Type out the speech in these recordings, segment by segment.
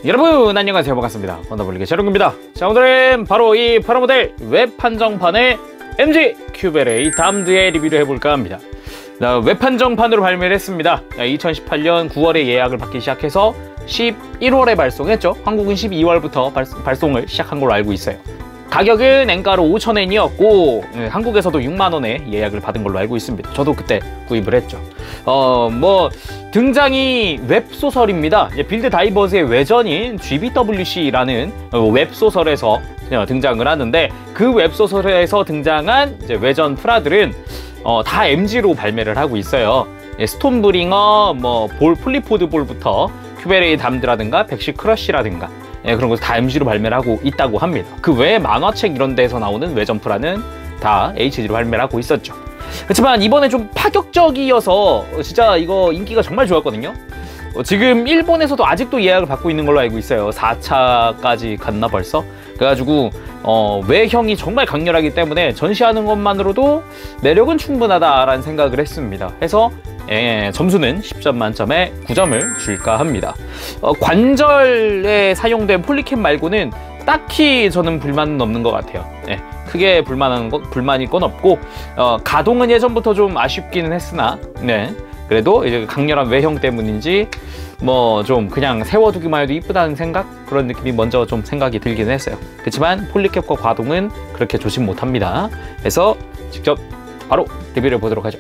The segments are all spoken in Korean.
여러분 안녕하세요, 반갑습니다. 원더블리그 샤롱입니다. 자, 오늘은 바로 이 프라모델 웹 한정판의 MG 큐베레이 담드의 리뷰를 해볼까 합니다. 웹 한정판으로 발매를 했습니다. 2018년 9월에 예약을 받기 시작해서 11월에 발송했죠. 한국은 12월부터 발송을 시작한 걸로 알고 있어요. 가격은 엔가로 5,000엔이었고 한국에서도 6만원에 예약을 받은 걸로 알고 있습니다. 저도 그때 구입을 했죠. 등장이 웹소설입니다. 빌드 다이버스의 외전인 GBWC라는 웹소설에서 등장을 하는데, 그 웹소설에서 등장한 이제 외전 프라들은 다 MG로 발매를 하고 있어요. 스톤브링어, 플리포드 볼부터 큐베레이 담드라든가 백시 크러쉬라든가 그런 거 다 MG로 발매를 하고 있다고 합니다. 그 외에 만화책 이런 데서 나오는 외전 프라는 다 HD로 발매를 하고 있었죠. 그렇지만 이번에 좀 파격적이어서 진짜 이거 인기가 정말 좋았거든요. 지금 일본에서도 아직도 예약을 받고 있는 걸로 알고 있어요. 4차까지 갔나 벌써? 그래가지고 외형이 정말 강렬하기 때문에 전시하는 것만으로도 매력은 충분하다라는 생각을 했습니다. 해서 점수는 10점 만점에 9점을 줄까 합니다. 관절에 사용된 폴리캡 말고는 딱히 저는 불만은 없는 것 같아요. 크게 불만일 건 없고, 가동은 예전부터 좀 아쉽기는 했으나 그래도 이제 강렬한 외형 때문인지 좀 그냥 세워두기만 해도 이쁘다는 생각, 그런 느낌이 먼저 좀 생각이 들긴 했어요. 그렇지만 폴리캡과 가동은 그렇게 좋진 못합니다. 그래서 직접 바로 리뷰를 보도록 하죠.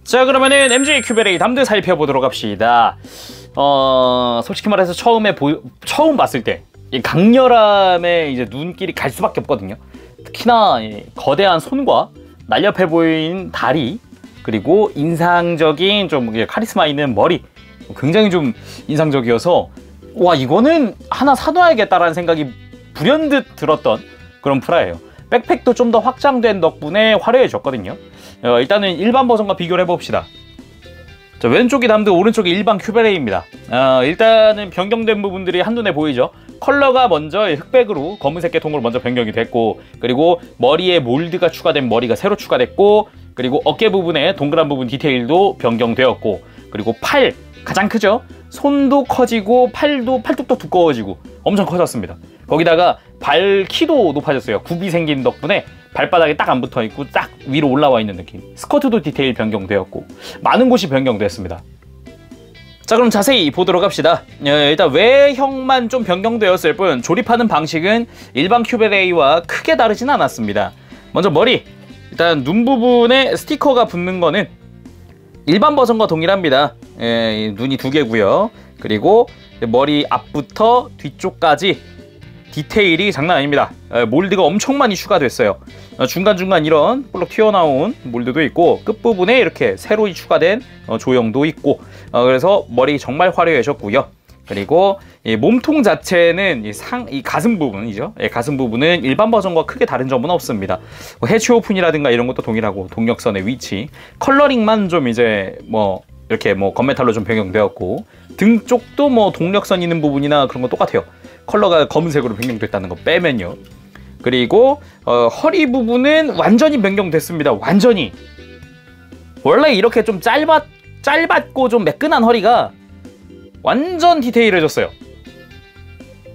자, 그러면은 MG 큐베레이 담드 살펴보도록 합시다. 솔직히 말해서 처음 봤을 때 이 강렬함에 이제 눈길이 갈 수밖에 없거든요. 특히나 이 거대한 손과 날렵해 보이는 다리, 그리고 인상적인 좀 카리스마 있는 머리, 굉장히 좀 인상적이어서 와, 이거는 하나 사놔야겠다라는 생각이 불현듯 들었던 그런 프라예요. 백팩도 좀 더 확장된 덕분에 화려해졌거든요. 일단은 일반 버전과 비교를 해봅시다. 자, 왼쪽이 담드, 오른쪽이 일반 큐베레이입니다. 일단은 변경된 부분들이 한눈에 보이죠. 컬러가 먼저 흑백으로 검은색 계통으로 먼저 변경이 됐고, 그리고 머리에 몰드가 추가된 머리가 새로 추가됐고, 그리고 어깨 부분에 동그란 부분 디테일도 변경되었고, 그리고 팔 가장 크죠. 손도 커지고 팔뚝도 두꺼워지고 엄청 커졌습니다. 거기다가 발 키도 높아졌어요. 굽이 생긴 덕분에 발바닥에 딱 안 붙어 있고 딱 위로 올라와 있는 느낌. 스커트도 디테일 변경되었고 많은 곳이 변경되었습니다. 자, 그럼 자세히 보도록 합시다. 일단 외형만 좀 변경되었을 뿐 조립하는 방식은 일반 큐베레이와 크게 다르진 않았습니다. 먼저 머리, 일단 눈 부분에 스티커가 붙는 거는 일반 버전과 동일합니다. 눈이 2개고요. 그리고 머리 앞부터 뒤쪽까지 디테일이 장난 아닙니다. 몰드가 엄청 많이 추가됐어요. 중간중간 이런 볼록 튀어나온 몰드도 있고, 끝부분에 이렇게 새로 추가된 조형도 있고, 그래서 머리 정말 화려해졌고요. 그리고 이 몸통 자체는 이 가슴 부분이죠. 가슴 부분은 일반 버전과 크게 다른 점은 없습니다. 해치 오픈이라든가 이런 것도 동일하고, 동력선의 위치, 컬러링만 좀 이제 이렇게 건메탈로 좀 변경되었고, 등 쪽도 동력선 있는 부분이나 그런 거 똑같아요. 컬러가 검은색으로 변경됐다는 거 빼면요. 그리고 허리 부분은 완전히 변경됐습니다. 완전히. 원래 이렇게 좀 짧았고 좀 매끈한 허리가 완전 디테일해졌어요.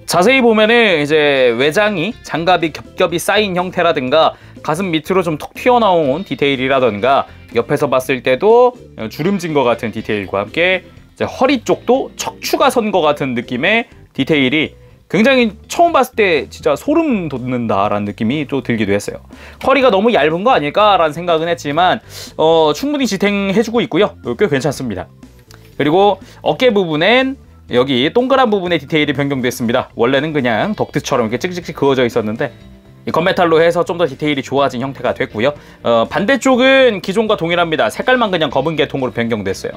자세히 보면은 이제 외장이 장갑이 겹겹이 쌓인 형태라든가, 가슴 밑으로 좀 톡 튀어나온 디테일이라든가, 옆에서 봤을 때도 주름진 것 같은 디테일과 함께 이제 허리 쪽도 척추가 선 것 같은 느낌의 디테일이 굉장히 처음 봤을 때 진짜 소름 돋는다라는 느낌이 또 들기도 했어요. 허리가 너무 얇은 거 아닐까라는 생각은 했지만 충분히 지탱해주고 있고요. 꽤 괜찮습니다. 그리고 어깨 부분엔 여기 동그란 부분의 디테일이 변경됐습니다. 원래는 그냥 덕트처럼 이렇게 찍찍찍 그어져 있었는데 이 건메탈로 해서 좀 더 디테일이 좋아진 형태가 됐고요. 반대쪽은 기존과 동일합니다. 색깔만 그냥 검은 계통으로 변경됐어요.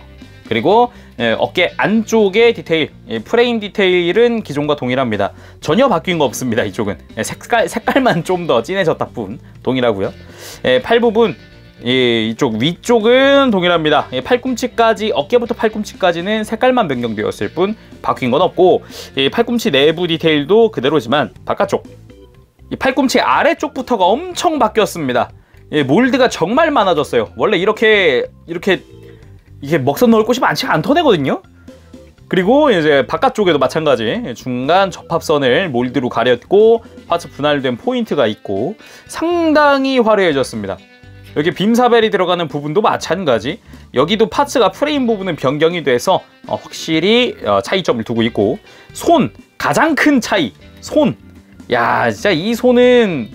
그리고 어깨 안쪽의 디테일, 프레임 디테일은 기존과 동일합니다. 전혀 바뀐 거 없습니다. 이쪽은 색깔만 좀 더 진해졌다 뿐 동일하고요. 팔 부분, 이쪽 위쪽은 동일합니다. 팔꿈치까지, 어깨부터 팔꿈치까지는 색깔만 변경되었을 뿐 바뀐 건 없고, 팔꿈치 내부 디테일도 그대로지만 바깥쪽, 이 팔꿈치 아래쪽부터가 엄청 바뀌었습니다. 몰드가 정말 많아졌어요. 원래 이렇게 이게 먹선 넣을 곳이 많지 않던 애거든요. 그리고 이제 바깥쪽에도 마찬가지 중간 접합선을 몰드로 가렸고 파츠 분할된 포인트가 있고 상당히 화려해졌습니다. 여기 빔사벨이 들어가는 부분도 마찬가지. 여기도 파츠가 프레임 부분은 변경이 돼서 확실히 차이점을 두고 있고 손 가장 큰 차이 손. 야 진짜 이 손은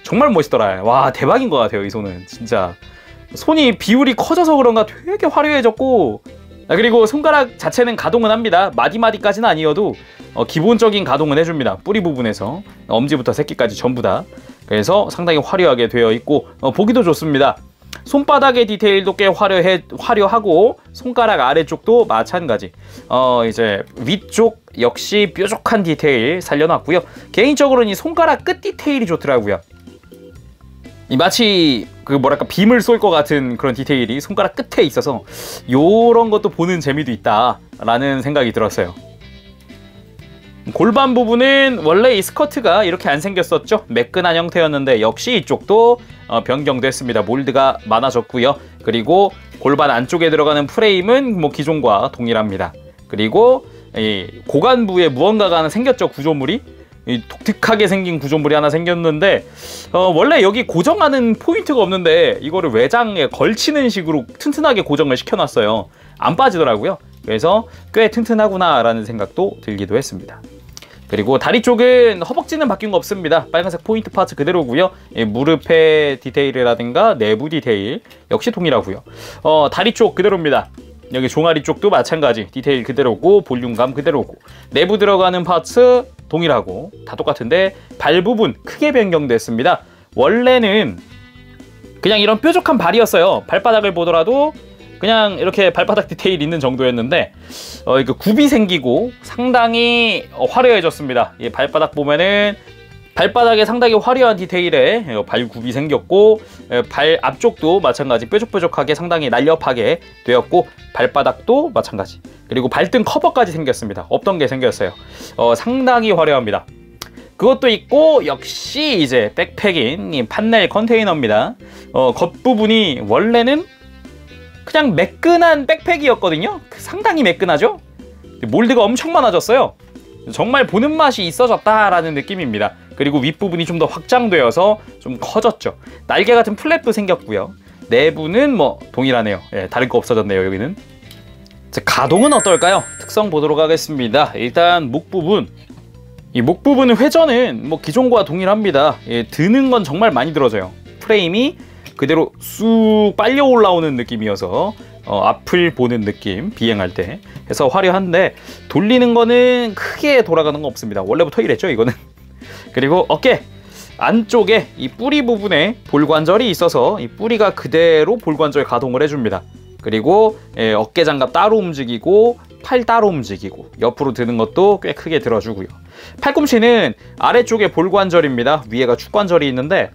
정말 멋있더라. 와 대박인 것 같아요. 이 손은 진짜 손이 비율이 커져서 그런가 되게 화려해졌고 그리고 손가락 자체는 가동은 합니다. 마디마디까지는 아니어도 기본적인 가동은 해줍니다. 뿌리 부분에서 엄지부터 새끼까지 전부 다. 그래서 상당히 화려하게 되어 있고 보기도 좋습니다. 손바닥의 디테일도 꽤 화려하고 손가락 아래쪽도 마찬가지. 이제 위쪽 역시 뾰족한 디테일 살려놨고요. 개인적으로는 이 손가락 끝 디테일이 좋더라고요. 이 마치 그 뭐랄까 빔을 쏠 것 같은 그런 디테일이 손가락 끝에 있어서 요런 것도 보는 재미도 있다라는 생각이 들었어요. 골반 부분은 원래 이 스커트가 이렇게 안 생겼었죠. 매끈한 형태였는데 역시 이쪽도 변경됐습니다. 몰드가 많아졌고요. 그리고 골반 안쪽에 들어가는 프레임은 뭐 기존과 동일합니다. 그리고 이 고관부에 무언가가 하나 생겼죠. 구조물이 독특하게 생긴 구조물이 하나 생겼는데 원래 여기 고정하는 포인트가 없는데 이거를 외장에 걸치는 식으로 튼튼하게 고정을 시켜놨어요. 안 빠지더라고요. 그래서 꽤 튼튼하구나 라는 생각도 들기도 했습니다. 그리고 다리 쪽은 허벅지는 바뀐 거 없습니다. 빨간색 포인트 파츠 그대로고요. 무릎의 디테일이라든가 내부 디테일 역시 동일하고요. 다리 쪽 그대로입니다. 여기 종아리 쪽도 마찬가지 디테일 그대로고 볼륨감 그대로고 내부 들어가는 파츠 동일하고 다 똑같은데 발 부분 크게 변경됐습니다. 원래는 그냥 이런 뾰족한 발이었어요. 발바닥을 보더라도 그냥 이렇게 발바닥 디테일 있는 정도였는데 이거 굽이 생기고 상당히 화려해졌습니다. 이 발바닥 보면은 발바닥에 상당히 화려한 디테일에 발굽이 생겼고 발 앞쪽도 마찬가지 뾰족뾰족하게 상당히 날렵하게 되었고 발바닥도 마찬가지. 그리고 발등 커버까지 생겼습니다. 없던 게 생겼어요. 상당히 화려합니다. 그것도 있고 역시 이제 백팩인 이 판넬 컨테이너입니다. 겉부분이 원래는 그냥 매끈한 백팩이었거든요. 상당히 매끈하죠? 몰드가 엄청 많아졌어요. 정말 보는 맛이 있어졌다라는 느낌입니다. 그리고 윗부분이 좀 더 확장되어서 좀 커졌죠. 날개 같은 플랩도 생겼고요. 내부는 뭐 동일하네요. 예, 다를 거 없어졌네요. 여기는. 자, 가동은 어떨까요? 특성 보도록 하겠습니다. 일단 목 부분. 이 목 부분은 회전은 뭐 기존과 동일합니다. 예, 드는 건 정말 많이 들어져요. 프레임이 그대로 쑥 빨려 올라오는 느낌이어서 앞을 보는 느낌, 비행할 때 해서 화려한데 돌리는 거는 크게 돌아가는 거 없습니다. 원래부터 이랬죠 이거는. 그리고 어깨 안쪽에 이 뿌리 부분에 볼관절이 있어서 이 뿌리가 그대로 볼관절 가동을 해줍니다. 그리고 어깨 장갑 따로 움직이고 팔 따로 움직이고 옆으로 드는 것도 꽤 크게 들어주고요. 팔꿈치는 아래쪽에 볼관절입니다. 위에가 축관절이 있는데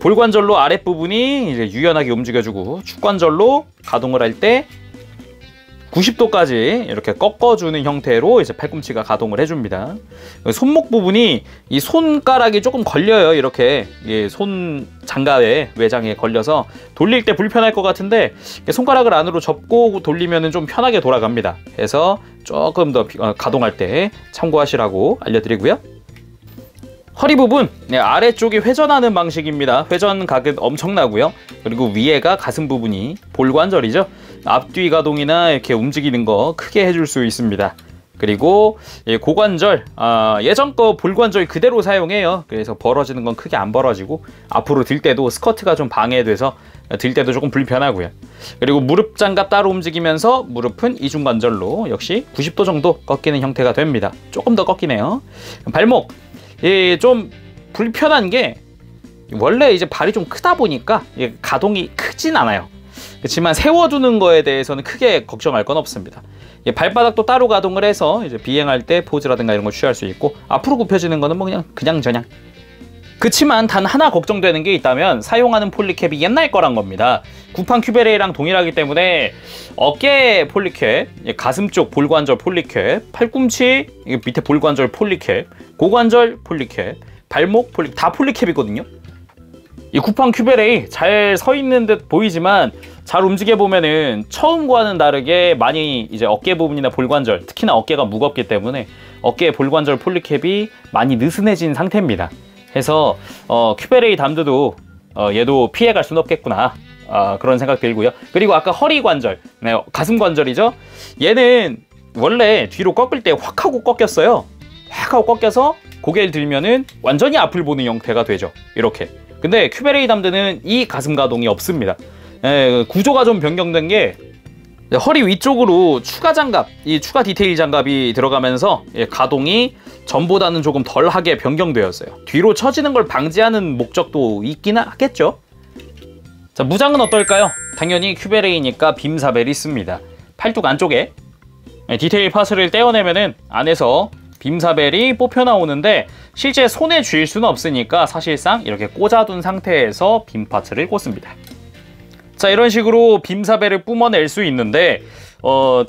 볼관절로 아랫부분이 이제 유연하게 움직여주고 축관절로 가동을 할 때 90도까지 이렇게 꺾어주는 형태로 이제 팔꿈치가 가동을 해줍니다. 손목 부분이 이 손가락이 조금 걸려요. 이렇게 손 장갑에 외장에 걸려서 돌릴 때 불편할 것 같은데 손가락을 안으로 접고 돌리면 좀 편하게 돌아갑니다. 그래서 조금 더 가동할 때 참고하시라고 알려드리고요. 허리 부분 아래쪽이 회전하는 방식입니다. 회전각은 엄청나고요. 그리고 위에가 가슴 부분이 볼관절이죠. 앞뒤 가동이나 이렇게 움직이는 거 크게 해줄 수 있습니다. 그리고 고관절 예전 거 볼관절 그대로 사용해요. 그래서 벌어지는 건 크게 안 벌어지고 앞으로 들 때도 스커트가 좀 방해돼서 들 때도 조금 불편하고요. 그리고 무릎 장갑 따로 움직이면서 무릎은 이중관절로 역시 90도 정도 꺾이는 형태가 됩니다. 조금 더 꺾이네요. 발목 좀 불편한 게 원래 이제 발이 좀 크다 보니까 가동이 크진 않아요. 그렇지만 세워두는 거에 대해서는 크게 걱정할 건 없습니다. 발바닥도 따로 가동을 해서 이제 비행할 때 포즈라든가 이런 걸 취할 수 있고 앞으로 굽혀지는 거는 뭐 그냥 저냥. 그치만 단 하나 걱정되는 게 있다면 사용하는 폴리캡이 옛날 거란 겁니다. 구판 큐베레이랑 동일하기 때문에 어깨 폴리캡, 가슴 쪽 볼관절 폴리캡, 팔꿈치 밑에 볼관절 폴리캡, 고관절 폴리캡, 발목 폴리캡 다 폴리캡이거든요. 이 쿠팡 큐베레이 잘 서 있는 듯 보이지만 잘 움직여 보면은 처음과는 다르게 많이 이제 어깨 부분이나 볼관절, 특히나 어깨가 무겁기 때문에 어깨 볼관절 폴리캡이 많이 느슨해진 상태입니다. 해서 큐베레이 담드도 얘도 피해갈 수는 없겠구나, 그런 생각 들고요. 그리고 아까 허리 관절, 네, 가슴 관절이죠. 얘는 원래 뒤로 꺾을 때 확 하고 꺾였어요. 확 하고 꺾여서 고개를 들면은 완전히 앞을 보는 형태가 되죠. 이렇게. 근데 큐베레이 담드는 이 가슴 가동이 없습니다. 구조가 좀 변경된 게 허리 위쪽으로 추가 장갑, 이 추가 디테일 장갑이 들어가면서 가동이 전보다는 조금 덜하게 변경되었어요. 뒤로 처지는 걸 방지하는 목적도 있긴 하겠죠. 자, 무장은 어떨까요? 당연히 큐베레이니까 빔사벨이 있습니다. 팔뚝 안쪽에 디테일 파츠를 떼어내면은 안에서 빔사벨이 뽑혀 나오는데 실제 손에 쥘 수는 없으니까 사실상 이렇게 꽂아둔 상태에서 빔 파츠를 꽂습니다. 자, 이런 식으로 빔사벨을 뿜어낼 수 있는데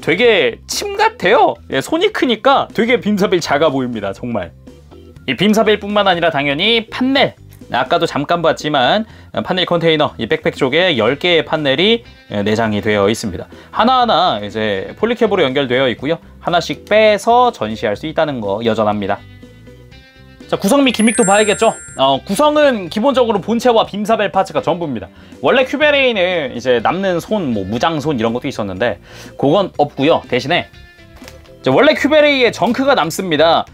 되게 침 같아요. 손이 크니까 되게 빔사벨 작아 보입니다. 정말. 이 빔사벨 뿐만 아니라 당연히 판넬, 아까도 잠깐 봤지만 판넬 컨테이너, 이 백팩 쪽에 10개의 판넬이 내장이 되어 있습니다. 하나하나 이제 폴리캡으로 연결되어 있고요. 하나씩 빼서 전시할 수 있다는 거 여전합니다. 자, 구성 및 기믹도 봐야겠죠. 구성은 기본적으로 본체와 빔사벨 파츠가 전부입니다. 원래 큐베레이는 이제 남는 손, 뭐 무장손 이런 것도 있었는데 그건 없고요. 대신에 원래 큐베레이의 정크가 남습니다.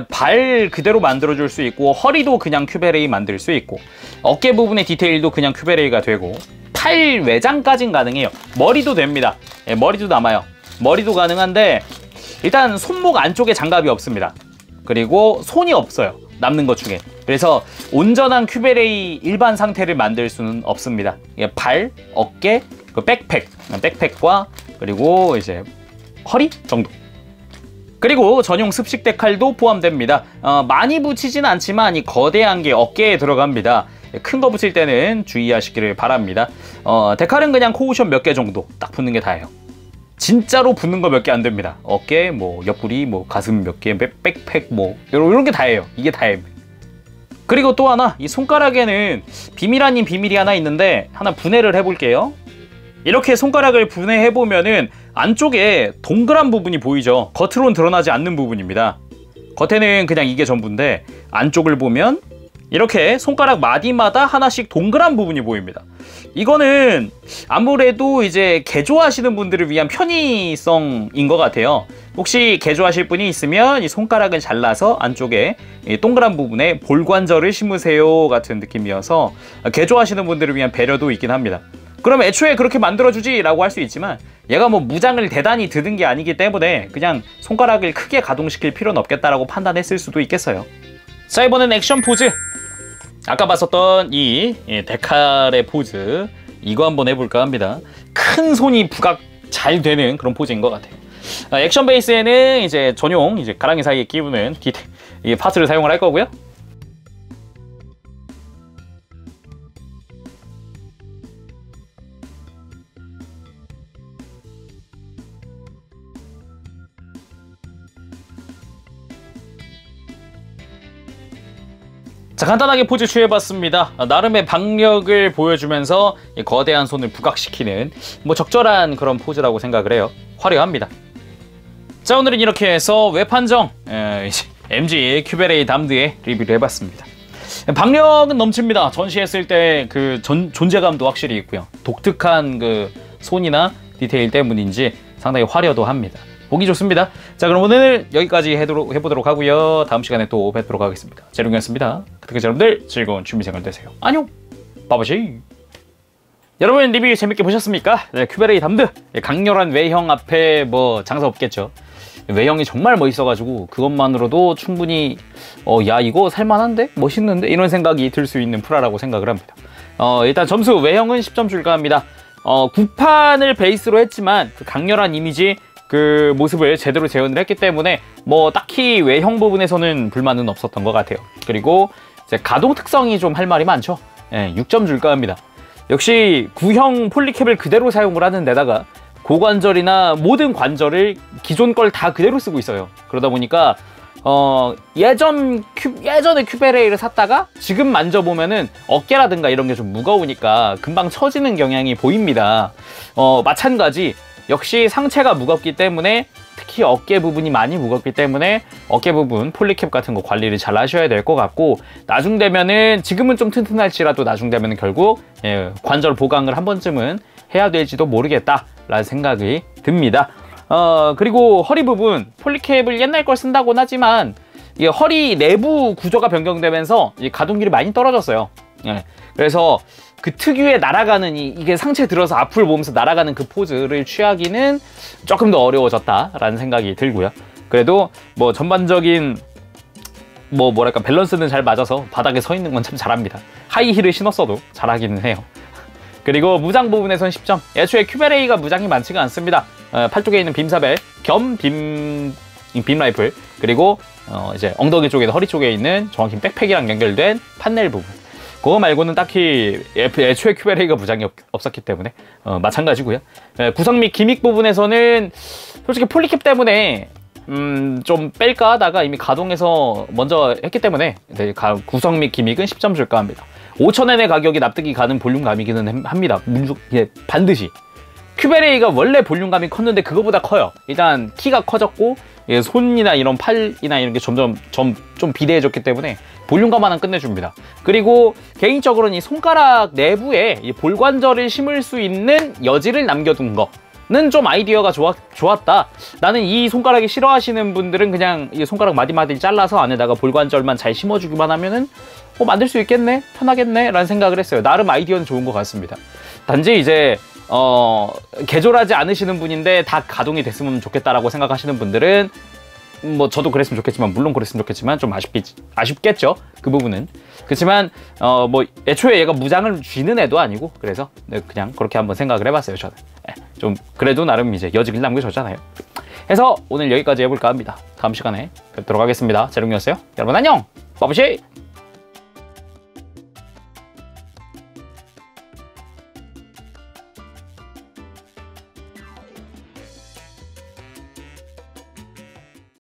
발 그대로 만들어줄 수 있고 허리도 그냥 큐베레이 만들 수 있고 어깨 부분의 디테일도 그냥 큐베레이가 되고 팔 외장까진 가능해요. 머리도 됩니다. 머리도 남아요. 머리도 가능한데 일단 손목 안쪽에 장갑이 없습니다. 그리고 손이 없어요. 남는 것 중에. 그래서 온전한 큐베레이 일반 상태를 만들 수는 없습니다. 발, 어깨, 그 백팩과 그리고 이제 허리 정도. 그리고 전용 습식대 칼도 포함됩니다. 많이 붙이진 않지만 이 거대한 게 어깨에 들어갑니다. 큰 거 붙일 때는 주의하시기를 바랍니다. 데칼은 그냥 코우션 몇 개 정도 딱 붙는 게 다예요. 진짜로 붙는 거 몇 개 안 됩니다. 어깨, 뭐 옆구리, 뭐 가슴 몇 개, 백팩 뭐 이런 게 다예요. 이게 다예요. 그리고 또 하나, 이 손가락에는 비밀 아닌 비밀이 하나 있는데 하나 분해를 해볼게요. 이렇게 손가락을 분해해 보면은 안쪽에 동그란 부분이 보이죠. 겉으로는 드러나지 않는 부분입니다. 겉에는 그냥 이게 전부인데 안쪽을 보면 이렇게 손가락 마디마다 하나씩 동그란 부분이 보입니다. 이거는 아무래도 이제 개조하시는 분들을 위한 편의성인 것 같아요. 혹시 개조하실 분이 있으면 이 손가락을 잘라서 안쪽에 이 동그란 부분에 볼관절을 심으세요 같은 느낌이어서 개조하시는 분들을 위한 배려도 있긴 합니다. 그럼 애초에 그렇게 만들어주지 라고 할 수 있지만 얘가 뭐 무장을 대단히 드는 게 아니기 때문에 그냥 손가락을 크게 가동시킬 필요는 없겠다라고 판단했을 수도 있겠어요. 자, 이번엔 액션 포즈. 아까 봤었던 이 데칼의 포즈, 이거 한번 해볼까 합니다. 큰 손이 부각 잘 되는 그런 포즈인 것 같아요. 액션 베이스에는 이제 전용 이제 가랑이 사이에 끼우는 이 파츠를 사용을 할 거고요. 자, 간단하게 포즈 취해봤습니다. 나름의 박력을 보여주면서 거대한 손을 부각시키는 뭐 적절한 그런 포즈라고 생각을 해요. 화려합니다. 자, 오늘은 이렇게 해서 웹한정 MG 큐베레이 담드의 리뷰를 해봤습니다. 박력은 넘칩니다. 전시했을 때 그 존재감도 확실히 있고요. 독특한 그 손이나 디테일 때문인지 상당히 화려도 합니다. 보기 좋습니다. 자, 그럼 오늘 여기까지 해보도록 하고요. 다음 시간에 또 뵙도록 하겠습니다. 재롱이었습니다. 그때까지 여러분들 즐거운 취미생활 되세요. 안녕! 바바시! 여러분, 리뷰 재밌게 보셨습니까? 네, 큐베레이 담드! 강렬한 외형 앞에 뭐 장사 없겠죠. 외형이 정말 멋있어가지고 그것만으로도 충분히 야, 이거 살만한데? 멋있는데? 이런 생각이 들 수 있는 프라라고 생각을 합니다. 일단 점수 외형은 10점 줄까 합니다. 구판을 베이스로 했지만 그 강렬한 이미지, 그 모습을 제대로 재현을 했기 때문에 뭐 딱히 외형 부분에서는 불만은 없었던 것 같아요. 그리고 이제 가동 특성이 좀 할 말이 많죠. 6점 줄까 합니다. 역시 구형 폴리캡을 그대로 사용을 하는 데다가 고관절이나 모든 관절을 기존 걸 다 그대로 쓰고 있어요. 그러다 보니까 예전에 큐베레이를 샀다가 지금 만져보면은 어깨라든가 이런 게 좀 무거우니까 금방 처지는 경향이 보입니다. 마찬가지 역시 상체가 무겁기 때문에 특히 어깨 부분이 많이 무겁기 때문에 어깨 부분 폴리캡 같은 거 관리를 잘 하셔야 될 것 같고, 나중 되면은 지금은 좀 튼튼할지라도 나중 되면은 결국 관절 보강을 한 번쯤은 해야 될지도 모르겠다라는 생각이 듭니다. 그리고 허리 부분 폴리캡을 옛날 걸 쓴다고는 하지만 이게 허리 내부 구조가 변경되면서 가동률이 많이 떨어졌어요. 그래서 그 특유의 날아가는 이게 상체 들어서 앞을 보면서 날아가는 그 포즈를 취하기는 조금 더 어려워졌다라는 생각이 들고요. 그래도 뭐 전반적인 뭐랄까 밸런스는 잘 맞아서 바닥에 서 있는 건 참 잘합니다. 하이힐을 신었어도 잘하기는 해요. 그리고 무장 부분에선 10점. 애초에 큐베레이가 무장이 많지가 않습니다. 팔 쪽에 있는 빔사벨 겸 빔 라이플, 그리고 이제 엉덩이 쪽에서 허리 쪽에 있는 정확히 백팩이랑 연결된 판넬 부분, 그거 말고는 딱히 애초에 큐베레이가 무장이 없었기 때문에 마찬가지고요. 구성 및 기믹 부분에서는 솔직히 폴리캡 때문에 좀 뺄까 하다가 이미 가동해서 먼저 했기 때문에 구성 및 기믹은 10점 줄까 합니다. 5,000엔의 가격이 납득이 가는 볼륨감이기는 합니다. 반드시. 큐베레이가 원래 볼륨감이 컸는데 그거보다 커요. 일단 키가 커졌고 손이나 이런 팔이나 이런 게 점점 좀 비대해졌기 때문에 볼륨감 하나 끝내줍니다. 그리고 개인적으로는 이 손가락 내부에 이 볼관절을 심을 수 있는 여지를 남겨둔 거는 좀 아이디어가 좋았다. 나는 이 손가락이 싫어하시는 분들은 그냥 이 손가락 마디마디를 잘라서 안에다가 볼관절만 잘 심어주기만 하면은 만들 수 있겠네? 편하겠네? 라는 생각을 했어요. 나름 아이디어는 좋은 것 같습니다. 단지 이제 개조하지 않으시는 분인데 다 가동이 됐으면 좋겠다라고 생각하시는 분들은 뭐 저도 그랬으면 좋겠지만, 물론 그랬으면 좋겠지만 좀 아쉽겠죠, 그 부분은. 그렇지만 뭐 애초에 얘가 무장을 쥐는 애도 아니고, 그래서 그냥 그렇게 한번 생각을 해봤어요. 저는 좀 그래도 나름 이제 여지를 남겨줬잖아요. 해서 오늘 여기까지 해볼까 합니다. 다음 시간에 뵙도록 하겠습니다. 재롱이었어요. 여러분 안녕. 빠부시.